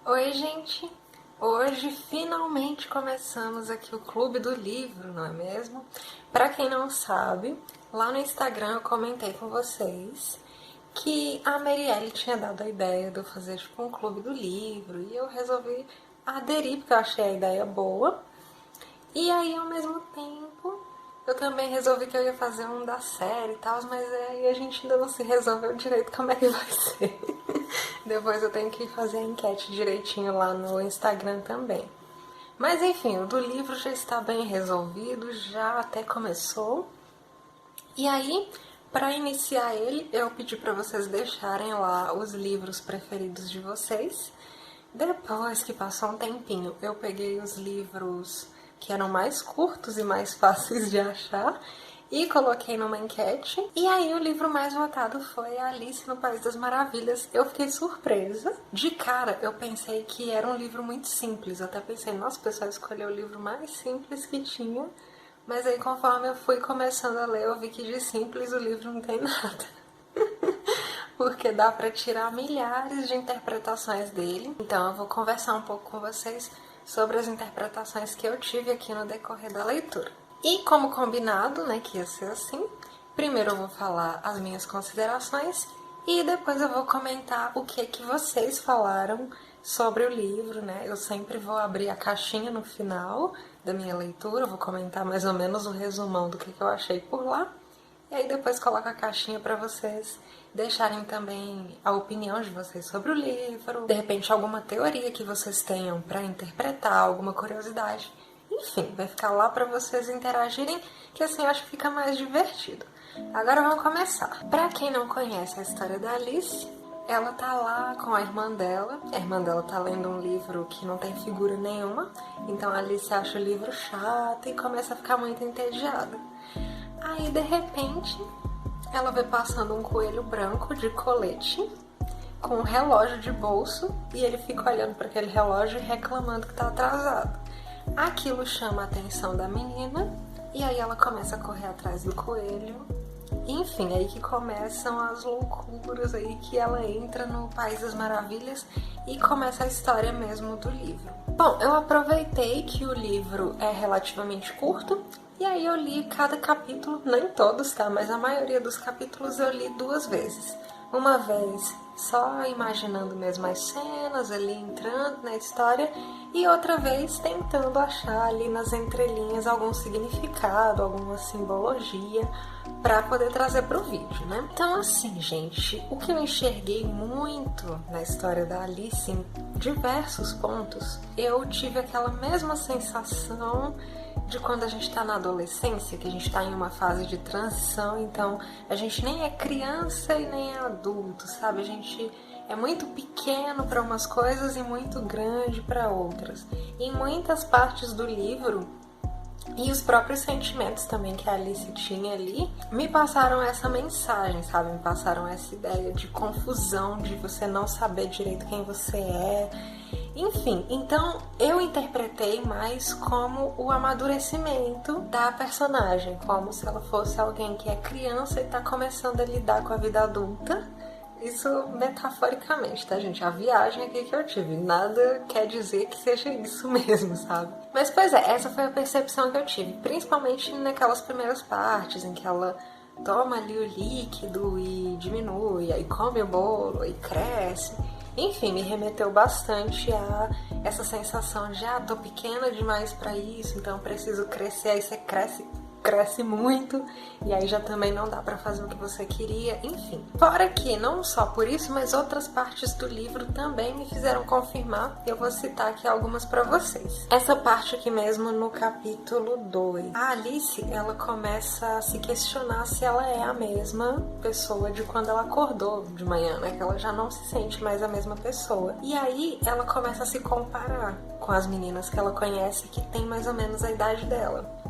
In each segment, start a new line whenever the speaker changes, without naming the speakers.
Oi, gente! Hoje finalmente começamos aqui o Clube do Livro, não é mesmo? Para quem não sabe, lá no Instagram eu comentei com vocês que a Marielle tinha dado a ideia de eu fazer tipo um Clube do Livro e eu resolvi aderir porque eu achei a ideia boa. E aí, ao mesmo tempo, eu também resolvi que eu ia fazer um da série e tal, mas aí a gente ainda não se resolveu direito como é que vai ser. Depois eu tenho que fazer a enquete direitinho lá no Instagram também. Mas enfim, o do livro já está bem resolvido, já até começou. E aí, para iniciar ele, eu pedi para vocês deixarem lá os livros preferidos de vocês. Depois que passou um tempinho, eu peguei os livros que eram mais curtos e mais fáceis de achar e coloquei numa enquete. E aí o livro mais votado foi Alice no País das Maravilhas. Eu fiquei surpresa. De cara, eu pensei que era um livro muito simples. Eu até pensei, nossa, o pessoal escolheu o livro mais simples que tinha. Mas aí, conforme eu fui começando a ler, eu vi que de simples o livro não tem nada. Porque dá para tirar milhares de interpretações dele. Então eu vou conversar um pouco com vocês sobre as interpretações que eu tive aqui no decorrer da leitura. E como combinado, né, que ia ser assim, primeiro eu vou falar as minhas considerações e depois eu vou comentar o que vocês falaram sobre o livro, né? Eu sempre vou abrir a caixinha no final da minha leitura, vou comentar mais ou menos o resumão do que eu achei por lá. E aí depois coloco a caixinha para vocês deixarem também a opinião de vocês sobre o livro, de repente alguma teoria que vocês tenham para interpretar, alguma curiosidade. Enfim, vai ficar lá para vocês interagirem, que assim eu acho que fica mais divertido. Agora vamos começar. Para quem não conhece a história da Alice, ela tá lá com a irmã dela. A irmã dela tá lendo um livro que não tem figura nenhuma, então a Alice acha o livro chato e começa a ficar muito entediada. Aí, de repente, ela vê passando um coelho branco de colete com um relógio de bolso e ele fica olhando para aquele relógio e reclamando que tá atrasado. Aquilo chama a atenção da menina e aí ela começa a correr atrás do coelho. Enfim, aí que começam as loucuras, aí que ela entra no País das Maravilhas e começa a história mesmo do livro. Bom, eu aproveitei que o livro é relativamente curto e aí eu li cada capítulo, nem todos, tá? Mas a maioria dos capítulos eu li 2 vezes. Uma vez só imaginando mesmo as cenas ali, entrando na história, e outra vez tentando achar ali nas entrelinhas algum significado, alguma simbologia para poder trazer para o vídeo, né? Então assim, gente, o que eu enxerguei muito na história da Alice em diversos pontos, eu tive aquela mesma sensação de quando a gente tá na adolescência, que a gente tá em uma fase de transição, então a gente nem é criança e nem é adulto, sabe? A gente é muito pequeno para umas coisas e muito grande para outras. Em muitas partes do livro, e os próprios sentimentos também que a Alice tinha ali, me passaram essa mensagem, sabe? Me passaram essa ideia de confusão, de você não saber direito quem você é. Enfim, então eu interpretei mais como o amadurecimento da personagem, como se ela fosse alguém que é criança e tá começando a lidar com a vida adulta. Isso metaforicamente, tá, gente? A viagem aqui que eu tive. Nada quer dizer que seja isso mesmo, sabe? Mas, pois é, essa foi a percepção que eu tive. Principalmente naquelas primeiras partes em que ela toma ali o líquido e diminui, aí come o bolo e cresce. Enfim, me remeteu bastante a essa sensação de, tô pequena demais pra isso, então preciso crescer, aí você cresce muito, e aí já também não dá pra fazer o que você queria, enfim. Fora que, não só por isso, mas outras partes do livro também me fizeram confirmar, eu vou citar aqui algumas pra vocês. Essa parte aqui mesmo no capítulo 2. A Alice, ela começa a se questionar se ela é a mesma pessoa de quando ela acordou de manhã, né? Que ela já não se sente mais a mesma pessoa. E aí, ela começa a se comparar com as meninas que ela conhece que tem mais ou menos a idade dela.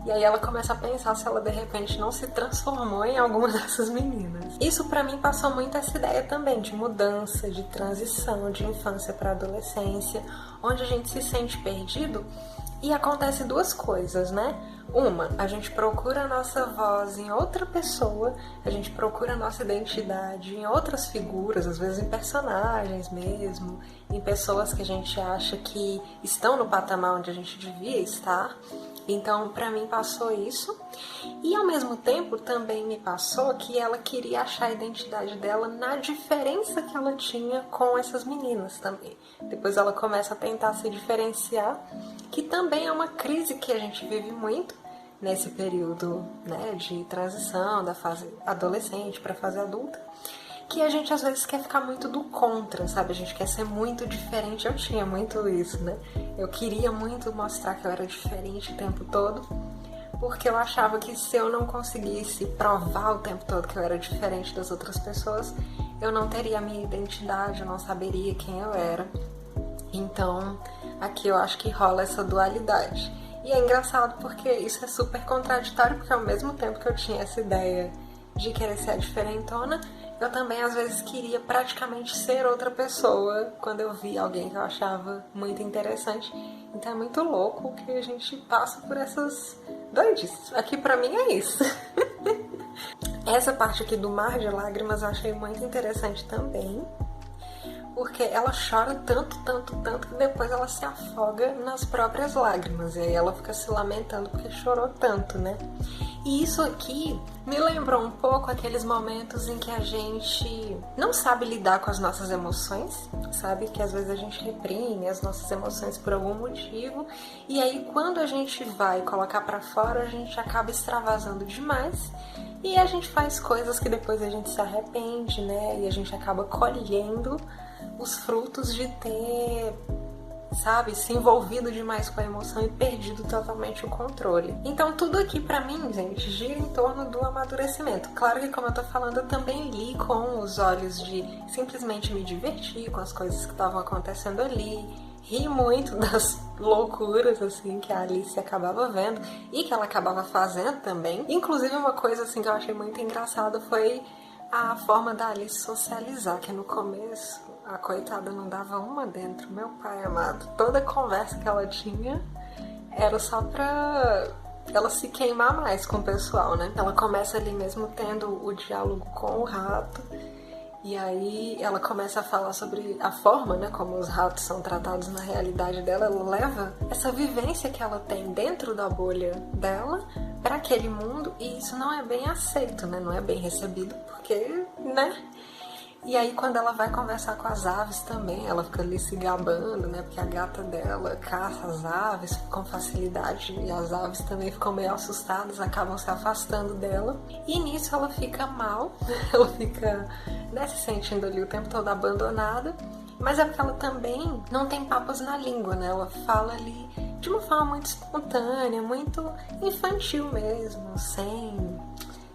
E aí ela começa a pensar se ela de repente não se transformou em alguma dessas meninas. Isso pra mim passou muito essa ideia também de mudança, de transição, de infância pra adolescência, onde a gente se sente perdido e acontece duas coisas, né? Uma, a gente procura a nossa voz em outra pessoa, a gente procura a nossa identidade em outras figuras, às vezes em personagens mesmo, em pessoas que a gente acha que estão no patamar onde a gente devia estar. Então, pra mim passou isso. E ao mesmo tempo também me passou que ela queria achar a identidade dela na diferença que ela tinha com essas meninas também. Depois ela começa a tentar se diferenciar, que também é uma crise que a gente vive muito nesse período, né, de transição da fase adolescente para a fase adulta, que a gente às vezes quer ficar muito do contra, sabe? A gente quer ser muito diferente. Eu tinha muito isso, né? Eu queria muito mostrar que eu era diferente o tempo todo, porque eu achava que se eu não conseguisse provar o tempo todo que eu era diferente das outras pessoas, eu não teria a minha identidade, eu não saberia quem eu era. Então, aqui eu acho que rola essa dualidade. E é engraçado porque isso é super contraditório, porque ao mesmo tempo que eu tinha essa ideia de querer ser a diferentona, eu também às vezes queria praticamente ser outra pessoa quando eu via alguém que eu achava muito interessante. Então é muito louco que a gente passa por essas doidices. Aqui pra mim é isso. Essa parte aqui do Mar de Lágrimas eu achei muito interessante também, porque ela chora tanto, tanto, tanto, que depois ela se afoga nas próprias lágrimas. E aí ela fica se lamentando porque chorou tanto, né? E isso aqui me lembrou um pouco aqueles momentos em que a gente não sabe lidar com as nossas emoções, sabe? Que às vezes a gente reprime as nossas emoções por algum motivo. E aí quando a gente vai colocar pra fora, a gente acaba extravasando demais. E a gente faz coisas que depois a gente se arrepende, né? E a gente acaba colhendo os frutos de ter, sabe, se envolvido demais com a emoção e perdido totalmente o controle. Então tudo aqui pra mim, gente, gira em torno do amadurecimento. Claro que, como eu tô falando, eu também li com os olhos de simplesmente me divertir com as coisas que estavam acontecendo ali, ri muito das loucuras, assim, que a Alice acabava vendo e que ela acabava fazendo também. Inclusive, uma coisa, assim, que eu achei muito engraçada foi a forma da Alice socializar, que no começo a coitada não dava uma dentro, meu pai amado. Toda conversa que ela tinha era só pra ela se queimar mais com o pessoal, né? Ela começa ali mesmo tendo o diálogo com o rato, e aí ela começa a falar sobre a forma, né, como os ratos são tratados na realidade dela. Ela leva essa vivência que ela tem dentro da bolha dela para aquele mundo, e isso não é bem aceito, né? Não é bem recebido, porque, né? E aí quando ela vai conversar com as aves também, ela fica ali se gabando, né? Porque a gata dela caça as aves com facilidade, e as aves também ficam meio assustadas, acabam se afastando dela. E nisso ela fica mal, ela fica, né, se sentindo ali o tempo todo abandonada. Mas é porque ela também não tem papas na língua, né? Ela fala ali de uma forma muito espontânea, muito infantil mesmo, sem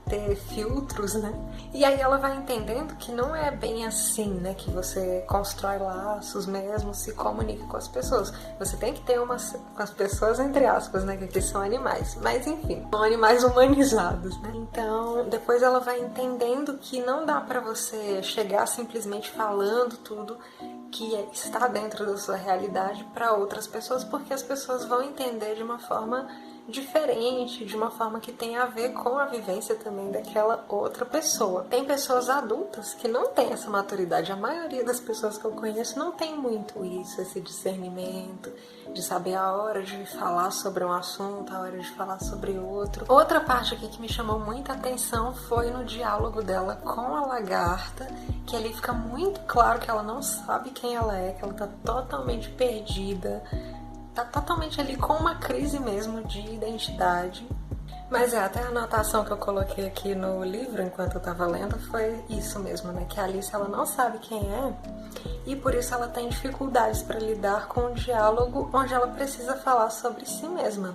ter filtros, né? E aí ela vai entendendo que não é bem assim, né? Que você constrói laços mesmo, se comunica com as pessoas. Você tem que ter umas com as pessoas, entre aspas, né? Que aqui são animais. Mas enfim, são animais humanizados, né? Então, depois ela vai entendendo que não dá pra você chegar simplesmente falando tudo que está dentro da sua realidade para outras pessoas, porque as pessoas vão entender de uma forma diferente, de uma forma que tem a ver com a vivência também daquela outra pessoa. Tem pessoas adultas que não têm essa maturidade. A maioria das pessoas que eu conheço não tem muito isso, esse discernimento, de saber a hora de falar sobre um assunto, a hora de falar sobre outro. Outra parte aqui que me chamou muita atenção foi no diálogo dela com a lagarta, que ali fica muito claro que ela não sabe quem ela é, que ela tá totalmente perdida, tá totalmente ali com uma crise mesmo de identidade. Mas até a anotação que eu coloquei aqui no livro enquanto eu tava lendo foi isso mesmo, né? Que a Alice, ela não sabe quem é, e por isso ela tem dificuldades para lidar com um diálogo onde ela precisa falar sobre si mesma.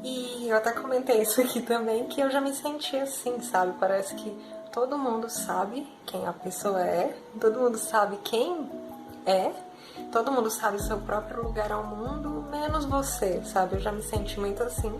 E eu até comentei isso aqui também, que eu já me senti assim, sabe? Parece que todo mundo sabe quem a pessoa é, todo mundo sabe quem é, todo mundo sabe o seu próprio lugar ao mundo, menos você, sabe? Eu já me senti muito assim.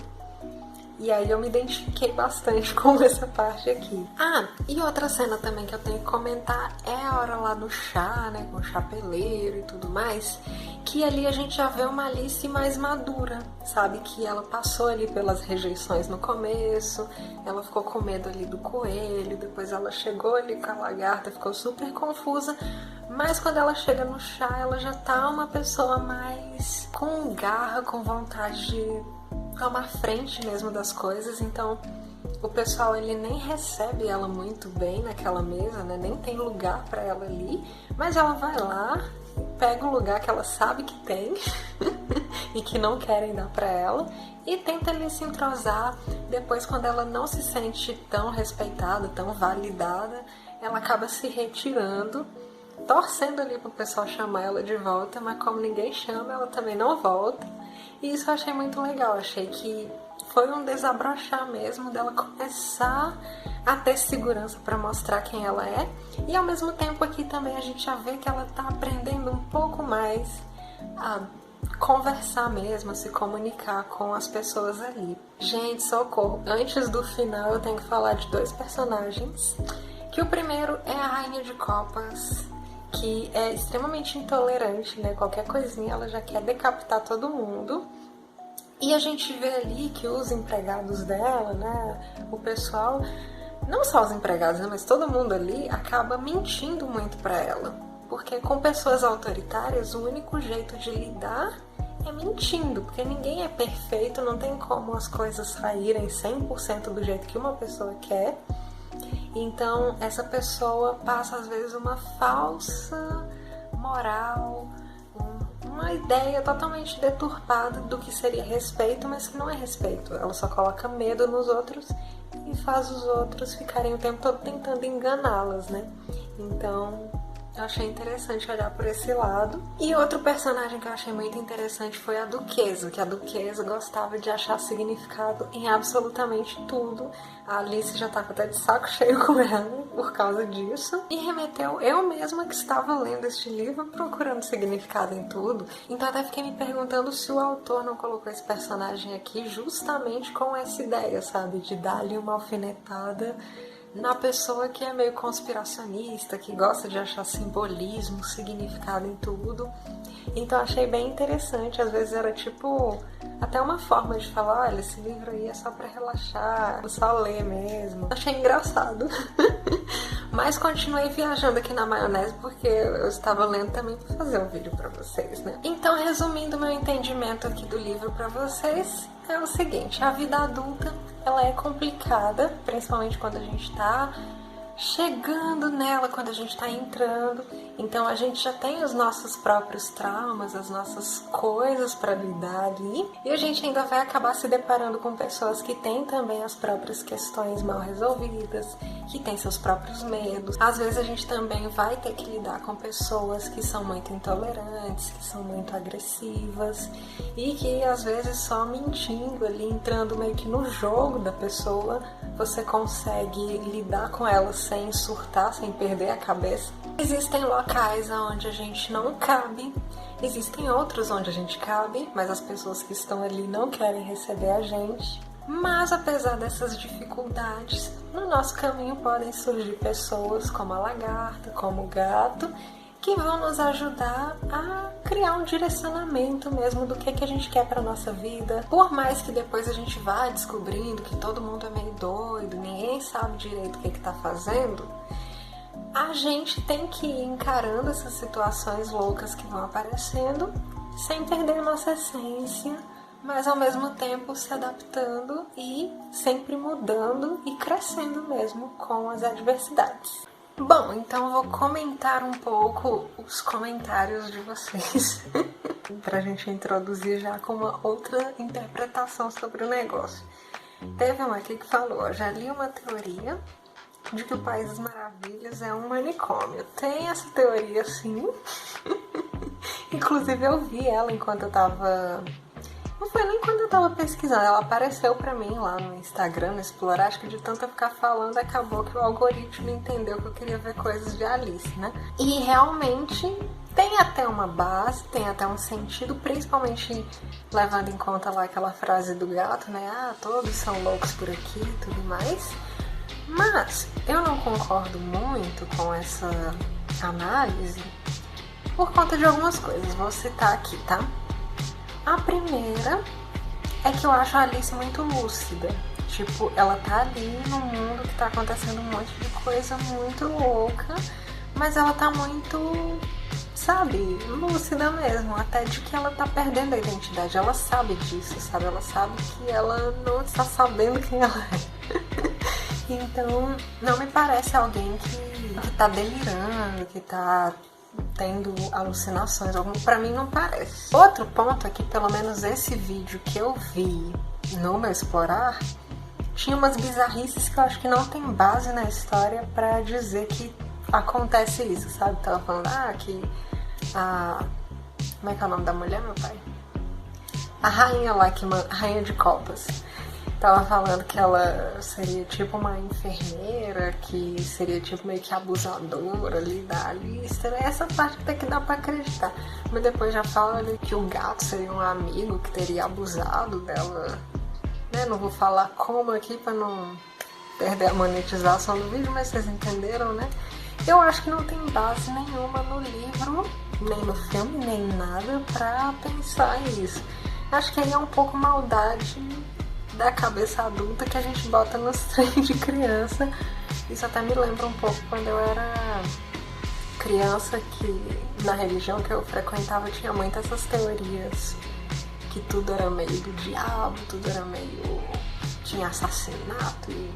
E aí eu me identifiquei bastante com essa parte aqui. Ah, e outra cena também que eu tenho que comentar é a hora lá no chá, né, com o chapeleiro e tudo mais, que ali a gente já vê uma Alice mais madura, sabe? Que ela passou ali pelas rejeições no começo, ela ficou com medo ali do coelho, depois ela chegou ali com a lagarta, ficou super confusa, mas quando ela chega no chá, ela já tá uma pessoa mais com garra, com vontade de tomar frente mesmo das coisas. Então o pessoal ele nem recebe ela muito bem naquela mesa, né? Nem tem lugar para ela ali, mas ela vai lá, pega o lugar que ela sabe que tem e que não querem dar para ela e tenta ali se entrosar. Depois, quando ela não se sente tão respeitada, tão validada, ela acaba se retirando, torcendo ali pro pessoal chamar ela de volta, mas como ninguém chama, ela também não volta. E isso eu achei muito legal, achei que foi um desabrochar mesmo dela começar a ter segurança para mostrar quem ela é. E ao mesmo tempo aqui também a gente já vê que ela tá aprendendo um pouco mais a conversar mesmo, a se comunicar com as pessoas ali. Gente, socorro! Antes do final eu tenho que falar de dois personagens, que o primeiro é a Rainha de Copas, que é extremamente intolerante, né? Qualquer coisinha ela já quer decapitar todo mundo. E a gente vê ali que os empregados dela, né? O pessoal, não só os empregados, né? Mas todo mundo ali acaba mentindo muito pra ela. Porque com pessoas autoritárias, o único jeito de lidar é mentindo. Porque ninguém é perfeito, não tem como as coisas saírem 100% do jeito que uma pessoa quer. Então, essa pessoa passa, às vezes, uma falsa moral, uma ideia totalmente deturpada do que seria respeito, mas que não é respeito. Ela só coloca medo nos outros e faz os outros ficarem o tempo todo tentando enganá-las, né? Então, eu achei interessante olhar por esse lado. E outro personagem que eu achei muito interessante foi a Duquesa, que a Duquesa gostava de achar significado em absolutamente tudo. A Alice já estava até de saco cheio com ela por causa disso. E remeteu eu mesma que estava lendo este livro procurando significado em tudo. Então até fiquei me perguntando se o autor não colocou esse personagem aqui justamente com essa ideia, sabe? De dar-lhe uma alfinetada na pessoa que é meio conspiracionista, que gosta de achar simbolismo, significado em tudo. Então achei bem interessante. Às vezes era tipo até uma forma de falar, olha, esse livro aí é só pra relaxar, só ler mesmo. Achei engraçado. Mas continuei viajando aqui na maionese porque eu estava lendo também para fazer um vídeo pra vocês, né? Então, resumindo meu entendimento aqui do livro pra vocês, é o seguinte: a vida adulta, ela é complicada, principalmente quando a gente tá chegando nela, quando a gente tá entrando. Então a gente já tem os nossos próprios traumas, as nossas coisas para lidar ali, e a gente ainda vai acabar se deparando com pessoas que têm também as próprias questões mal resolvidas, que têm seus próprios medos. Às vezes a gente também vai ter que lidar com pessoas que são muito intolerantes, que são muito agressivas, e que às vezes só mentindo ali, entrando meio que no jogo da pessoa, você consegue lidar com elas sem surtar, sem perder a cabeça. Existem locais onde a gente não cabe, existem outros onde a gente cabe, mas as pessoas que estão ali não querem receber a gente. Mas apesar dessas dificuldades, no nosso caminho podem surgir pessoas como a lagarta, como o gato, que vão nos ajudar a criar um direcionamento mesmo do que a gente quer para nossa vida. Por mais que depois a gente vá descobrindo que todo mundo é meio doido, ninguém sabe direito o que tá fazendo, a gente tem que ir encarando essas situações loucas que vão aparecendo sem perder a nossa essência, mas ao mesmo tempo se adaptando e sempre mudando e crescendo mesmo com as adversidades. Bom, então eu vou comentar um pouco os comentários de vocês pra gente introduzir já com uma outra interpretação sobre o negócio. Teve uma aqui que falou, já li uma teoria de que o País das Maravilhas é um manicômio. Tem essa teoria sim. Inclusive eu vi ela enquanto eu tava... Não foi nem quando eu tava pesquisando, ela apareceu pra mim lá no Instagram, no Explorar. Acho que de tanto eu ficar falando, acabou que o algoritmo entendeu que eu queria ver coisas de Alice, né? E realmente tem até uma base, tem até um sentido, principalmente levando em conta lá aquela frase do gato, né? Ah, todos são loucos por aqui e tudo mais. Mas eu não concordo muito com essa análise por conta de algumas coisas. Vou citar aqui, tá? A primeira é que eu acho a Alice muito lúcida. Tipo, ela tá ali no mundo que tá acontecendo um monte de coisa muito louca, mas ela tá muito, sabe, lúcida mesmo, até de que ela tá perdendo a identidade. Ela sabe disso, sabe? Ela sabe que ela não está sabendo quem ela é. Então, não me parece alguém que tá delirando, que tá tendo alucinações. Pra mim não parece. Outro ponto é que, pelo menos esse vídeo que eu vi no meu explorar, tinha umas bizarrices que eu acho que não tem base na história pra dizer que acontece isso, sabe? Tava falando, que a... Como é que é o nome da mulher, meu pai? A rainha lá, rainha de copas. Tava falando que ela seria tipo uma enfermeira, que seria tipo meio que abusadora ali da Alice. Essa parte até que dá pra acreditar. Mas depois já fala ali que o gato seria um amigo que teria abusado dela. Né? Não vou falar como aqui pra não perder a monetização do vídeo, mas vocês entenderam, né? Eu acho que não tem base nenhuma no livro, nem no filme, nem nada pra pensar isso. Acho que aí é um pouco maldade da cabeça adulta que a gente bota nos treinos de criança. Isso até me lembra um pouco quando eu era criança, que na religião que eu frequentava tinha muitas essas teorias que tudo era meio do diabo, tudo era meio... tinha assassinato e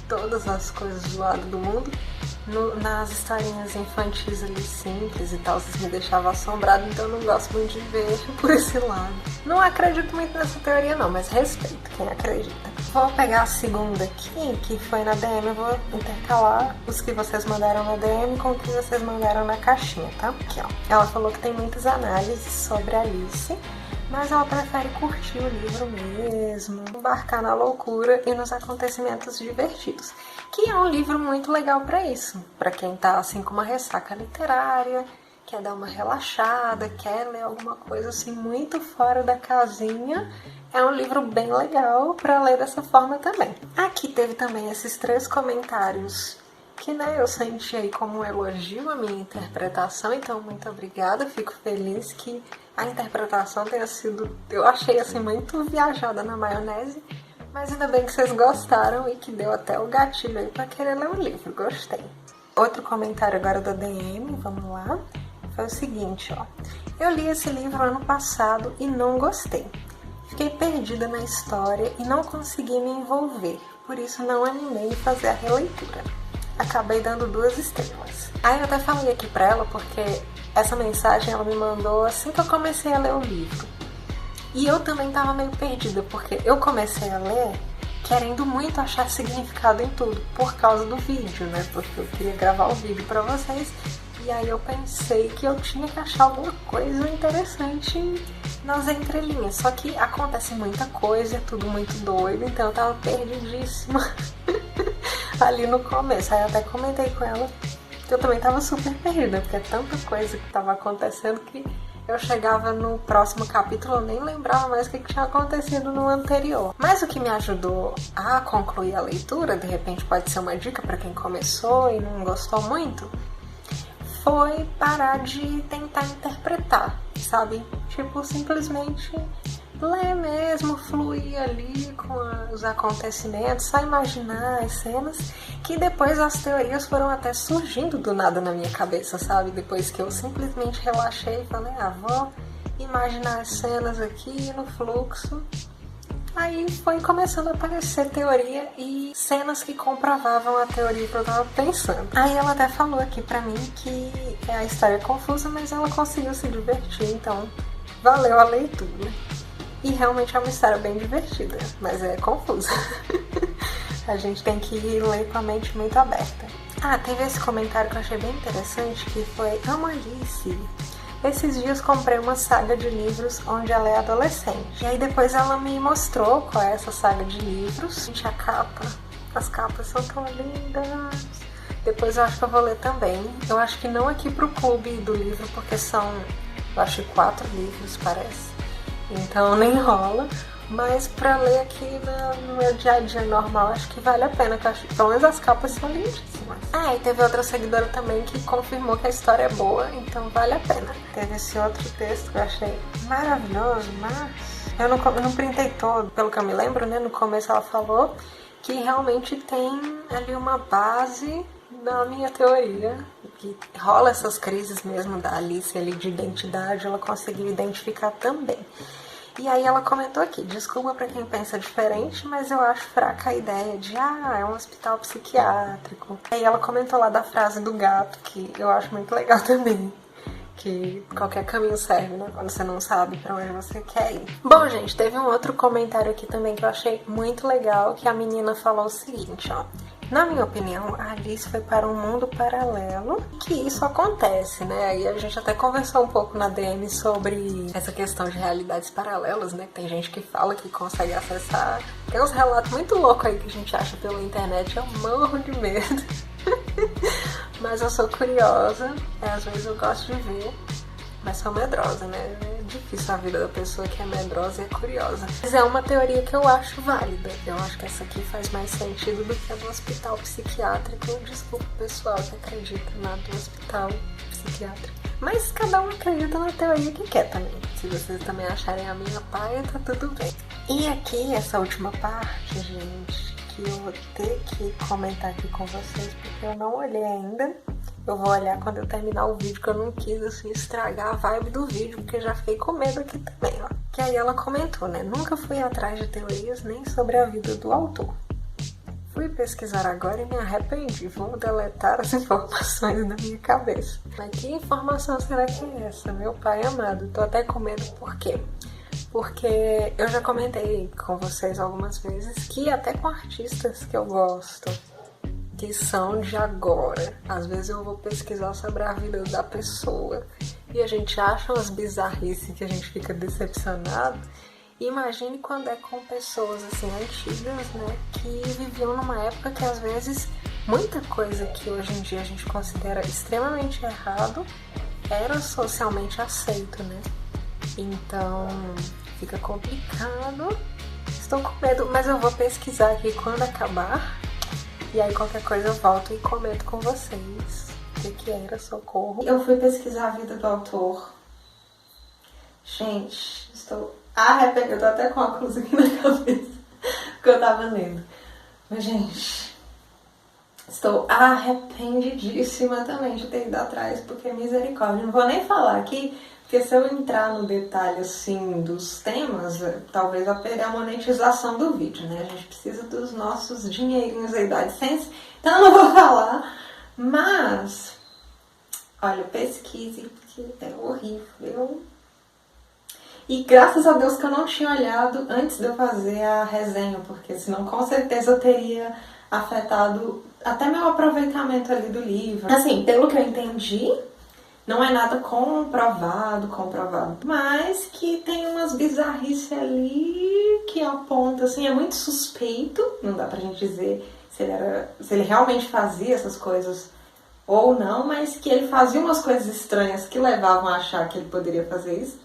todas as coisas do lado do mundo. Nas historinhas infantis ali simples e tal, isso me deixava assombrado, então eu não gosto muito de ver por esse lado. Não acredito muito nessa teoria não, mas respeito quem acredita. Vou pegar a segunda aqui, que foi na DM, eu vou intercalar os que vocês mandaram na DM com o que vocês mandaram na caixinha, tá? Aqui, ó. Ela falou que tem muitas análises sobre a Alice, mas ela prefere curtir o livro mesmo, embarcar na loucura e nos acontecimentos divertidos. Que é um livro muito legal para isso, para quem tá assim com uma ressaca literária, quer dar uma relaxada, quer ler alguma coisa assim muito fora da casinha. É um livro bem legal para ler dessa forma também. Aqui teve também esses 3 comentários que, né, eu senti aí como um elogio à minha interpretação, então muito obrigada, fico feliz que a interpretação tenha sido, eu achei assim muito viajada na maionese, mas ainda bem que vocês gostaram e que deu até o gatilho aí pra querer ler o livro, gostei. Outro comentário agora da DM, vamos lá, foi o seguinte, ó. Eu li esse livro ano passado e não gostei. Fiquei perdida na história e não consegui me envolver, por isso não animei em fazer a releitura. Acabei dando 2 estrelas. Aí eu até falei aqui pra ela porque essa mensagem ela me mandou assim que eu comecei a ler o livro. E eu também tava meio perdida, porque eu comecei a ler querendo muito achar significado em tudo, por causa do vídeo, né? Porque eu queria gravar o vídeo pra vocês, e aí eu pensei que eu tinha que achar alguma coisa interessante nas entrelinhas. Só que acontece muita coisa, é tudo muito doido, então eu tava perdidíssima ali no começo. Aí eu até comentei com ela que eu também tava super perdida, porque é tanta coisa que tava acontecendo que eu chegava no próximo capítulo, eu nem lembrava mais o que tinha acontecido no anterior. Mas o que me ajudou a concluir a leitura, de repente pode ser uma dica para quem começou e não gostou muito, foi parar de tentar interpretar, sabe? Tipo, simplesmente ler mesmo, fluir ali com os acontecimentos, só imaginar as cenas, que depois as teorias foram até surgindo do nada na minha cabeça, sabe? Depois que eu simplesmente relaxei e falei, vou imaginar as cenas aqui no fluxo. Aí foi começando a aparecer teoria e cenas que comprovavam a teoria que eu tava pensando. Aí ela até falou aqui pra mim que a história é confusa, mas ela conseguiu se divertir, então valeu a leitura. E realmente é uma história bem divertida, mas é confusa. A gente tem que ler com a mente muito aberta. Teve esse comentário que eu achei bem interessante, que foi: amo Alice. Esses dias comprei uma saga de livros onde ela é adolescente. E aí depois ela me mostrou qual é essa saga de livros. Gente, a capa, as capas são tão lindas. Depois eu acho que eu vou ler também. Eu acho que não aqui pro clube do livro, porque são, eu acho, 4 livros, parece. Então nem rola. Mas pra ler aqui no meu dia a dia normal, acho que vale a pena, que eu acho que pelo menos as capas são lindíssimas. Ah, e teve outra seguidora também que confirmou que a história é boa, então vale a pena. Teve esse outro texto que eu achei maravilhoso, mas eu não printei todo. Pelo que eu me lembro, né, no começo ela falou que realmente tem ali uma base na minha teoria, que rola essas crises mesmo da Alice ali de identidade, ela conseguiu identificar também. E aí ela comentou aqui, desculpa pra quem pensa diferente, mas eu acho fraca a ideia de, é um hospital psiquiátrico. E aí ela comentou lá da frase do gato, que eu acho muito legal também, que qualquer caminho serve, né, quando você não sabe pra onde você quer ir. Bom, gente, teve um outro comentário aqui também que eu achei muito legal, que a menina falou o seguinte, ó. Na minha opinião, a Alice foi para um mundo paralelo, que isso acontece, né? Aí a gente até conversou um pouco na DM sobre essa questão de realidades paralelas, né? Tem gente que fala que consegue acessar. Tem uns relatos muito loucos aí que a gente acha pela internet, eu morro de medo. Mas eu sou curiosa, às vezes eu gosto de ver, mas sou medrosa, né? É difícil a vida da pessoa que é medrosa e é curiosa. Mas é uma teoria que eu acho válida. Eu acho que essa aqui faz mais sentido do que a do hospital psiquiátrico. Desculpa o pessoal que acredita na do hospital psiquiátrico. Mas cada um acredita na teoria que quer também. Se vocês também acharem a minha paia, tá tudo bem. E aqui, essa última parte, gente, que eu vou ter que comentar aqui com vocês, porque eu não olhei ainda. Eu vou olhar quando eu terminar o vídeo, que eu não quis, assim, estragar a vibe do vídeo, porque eu já fiquei com medo aqui também, ó. Que aí ela comentou, né? Nunca fui atrás de teorias nem sobre a vida do autor. Fui pesquisar agora e me arrependi. Vou deletar as informações da minha cabeça. Mas que informação será que é essa? Meu pai amado. Tô até com medo, por quê? Porque eu já comentei com vocês algumas vezes que até com artistas que eu gosto, que são de agora. Às vezes eu vou pesquisar sobre a vida da pessoa e a gente acha umas bizarrices que a gente fica decepcionado. Imagine quando é com pessoas assim antigas, né, que viviam numa época que às vezes muita coisa que hoje em dia a gente considera extremamente errado era socialmente aceito, né? Então fica complicado. Estou com medo, mas eu vou pesquisar aqui quando acabar. E aí qualquer coisa eu volto e comento com vocês o que era, socorro. Eu fui pesquisar a vida do autor. Gente, estou arrependida. Eu tô até com a cruz aqui na cabeça, porque eu tava lendo. Mas, gente, estou arrependidíssima também de ter ido atrás, porque misericórdia. Não vou nem falar aqui, porque se eu entrar no detalhe, assim, dos temas, talvez eu perder a monetização do vídeo, né? A gente precisa dos nossos dinheirinhos aí do AdSense, então eu não vou falar. Mas, olha, pesquise, porque é horrível. E graças a Deus que eu não tinha olhado antes de eu fazer a resenha, porque senão com certeza eu teria afetado até meu aproveitamento ali do livro. Assim, pelo que eu entendi, não é nada comprovado, mas que tem umas bizarrices ali que aponta, assim, é muito suspeito, não dá pra gente dizer se ele realmente fazia essas coisas ou não, mas que ele fazia umas coisas estranhas que levavam a achar que ele poderia fazer isso.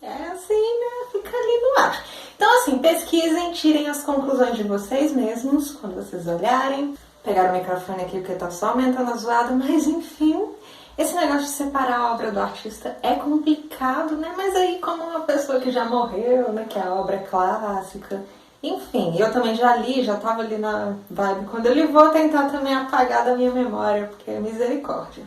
É assim, né? Fica ali no ar. Então, assim, pesquisem, tirem as conclusões de vocês mesmos quando vocês olharem. Pegaram o microfone aqui porque tá só aumentando a zoada, mas enfim. Esse negócio de separar a obra do artista é complicado, né? Mas aí, como uma pessoa que já morreu, né? Que a obra é clássica. Enfim, eu também já li, já tava ali na vibe. Quando eu li, vou tentar também apagar da minha memória, porque é misericórdia.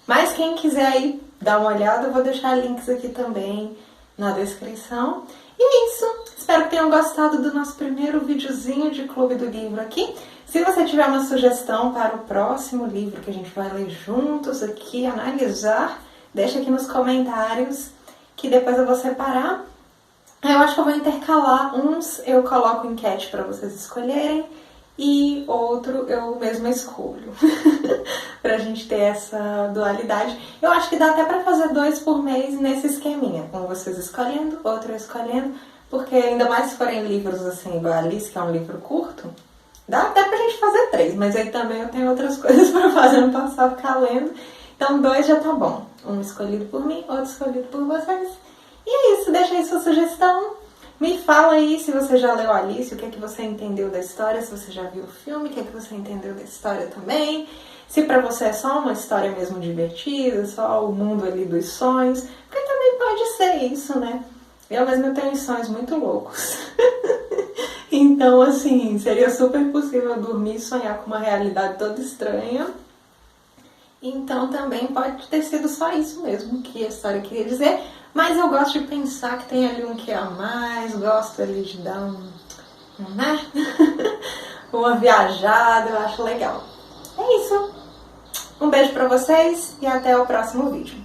Mas quem quiser aí dar uma olhada, eu vou deixar links aqui também na descrição. E é isso. Espero que tenham gostado do nosso primeiro videozinho de Clube do Livro aqui. Se você tiver uma sugestão para o próximo livro que a gente vai ler juntos aqui, analisar, deixa aqui nos comentários que depois eu vou separar. Eu acho que eu vou intercalar. Uns eu coloco enquete para vocês escolherem e outro eu mesma escolho. Pra gente ter essa dualidade. Eu acho que dá até pra fazer 2 por mês nesse esqueminha. Um vocês escolhendo, outro eu escolhendo. Porque ainda mais se forem livros assim, igual Alice, que é um livro curto, Dá até pra gente fazer 3, mas aí também eu tenho outras coisas pra fazer, não posso só ficar lendo. Então 2 já tá bom. Um escolhido por mim, outro escolhido por vocês. E é isso, deixa aí sua sugestão. Me fala aí se você já leu Alice, o que é que você entendeu da história, se você já viu o filme, o que é que você entendeu da história também. Se pra você é só uma história mesmo divertida, só o mundo ali dos sonhos. Porque também pode ser isso, né? Eu mesma tenho sonhos muito loucos. Então, assim, seria super possível dormir e sonhar com uma realidade toda estranha. Então, também pode ter sido só isso mesmo que a história queria dizer. Mas eu gosto de pensar que tem ali um que a mais, gosto ali de dar né? Uma viajada, eu acho legal. É isso. Um beijo pra vocês e até o próximo vídeo.